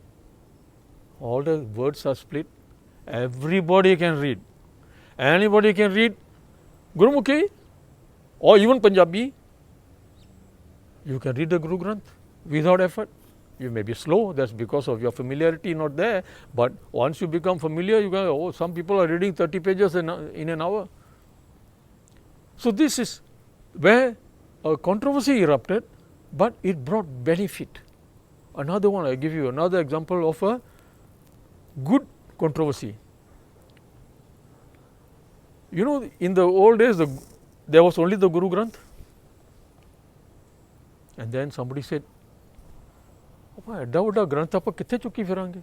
all the words are split. Everybody can read. Anybody can read Gurumukhi or even Punjabi. You can read the Guru Granth without effort. You may be slow, that's because of your familiarity not there. But once you become familiar, you go, oh, some people are reading 30 pages in an hour. So this is where a controversy erupted, but it brought benefit. Another one, I give you another example of a good controversy. You know, in the old days, there was only the Guru Granth. And then somebody said, एड्डा वड्डा ग्रंथ आप कितने चुकी फिरांगे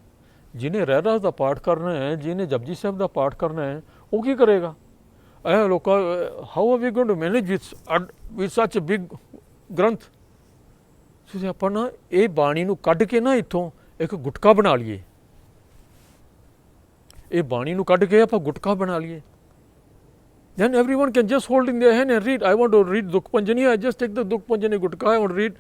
जिन्हें रहरास का पाठ करना है जिन्हें जपजी साहब का पाठ करना है वो की करेगा लोग how are we going to manage with such a big Granth so ਆਪਾਂ ਨਾ ਇਹ ਬਾਣੀ ਨੂੰ ਕੱਢ ਕੇ ਨਾ ਇੱਥੋਂ ਇੱਕ ਗੁਟਕਾ ਬਣਾ ਲਈਏ ਇਹ ਬਾਣੀ ਨੂੰ ਕੱਢ ਕੇ ਆਪਾਂ ਗੁਟਕਾ ਬਣਾ ਲਈਏ then everyone can just hold in their hand and read. I want to read Dukh Panjani, I just take the Dukh Panjani Gutka. I want to read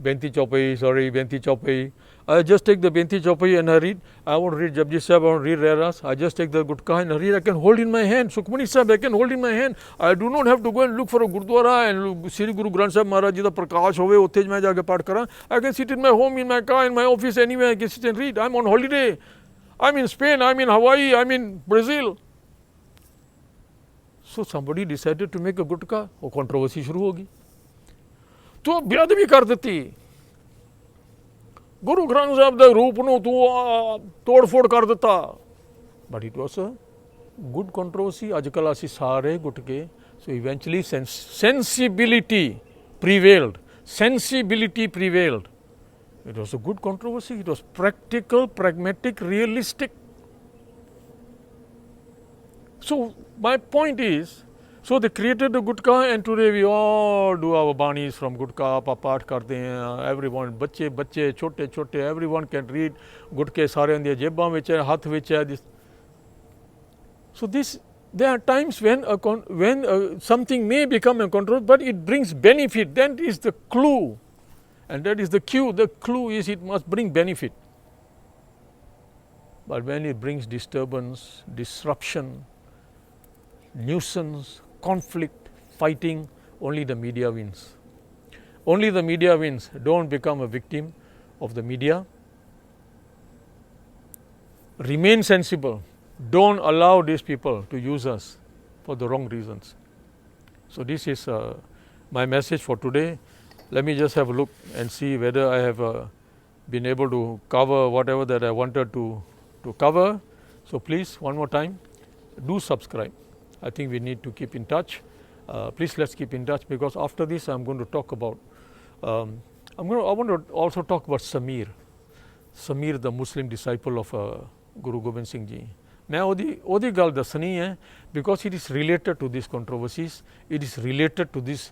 Benti Chaupai. I just take the Benti Chaupai and I read. I want to read Japji Sahib, I want to read Reras. I just take the Gutka and I read. I can hold in my hand. Sukhmani Sahib, I can hold in my hand. I do not have to go and look for a Gurdwara and Sri Guru Granth Sahib Maharaj Ji da Prakash hove, utte mein jaake paath karan. I can sit in my home, in my car, in my office, anywhere. I can sit and read. I'm on holiday. I'm in Spain, I'm in Hawaii, I'm in Brazil. So somebody decided to make a गुटका और controversy शुरू होगी तो बेअदबी कर देती गुरु ग्रंथ साहब दे रूप ਨੂੰ ਤੂੰ ਤੋੜ ਫੋੜ ਕਰ ਦਿੱਤਾ but it was a good controversy ਅੱਜਕੱਲ ਅਸੀਂ ਸਾਰੇ ਗੁਟਕੇ so eventually sensibility prevailed it was a good controversy it was practical pragmatic realistic so my point is so they created the gutka and today we all do our banis from gutka aap paath karte hain everyone bacche chote everyone can read gutke sare indi jebban vich hai hath vich hai so this there are times when something may become a control but it brings benefit that is the clue and that is the cue the clue is it must bring benefit but when it brings disturbance disruption nuisance, conflict, fighting, only the media wins. Only the media wins. Don't become a victim of the media. Remain sensible. Don't allow these people to use us for the wrong reasons. So this is my message for today. Let me just have a look and see whether I have been able to cover whatever that I wanted to cover. So please, one more time, do subscribe. I think we need to keep in touch. Please let's keep in touch because after this I'm going to talk about, I want to also talk about Samir, the Muslim disciple of Guru Gobind Singh Ji. मैं ओदी गल दसनी है because it is related to these controversies, it is related to this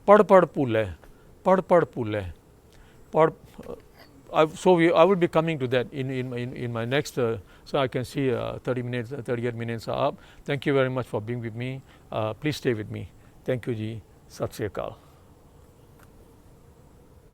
पढ़ भूले I will be coming to that in my next, so I can see 38 minutes are up. Thank you very much for being with me. Please stay with me. Thank you ji. Sat Sri Akal.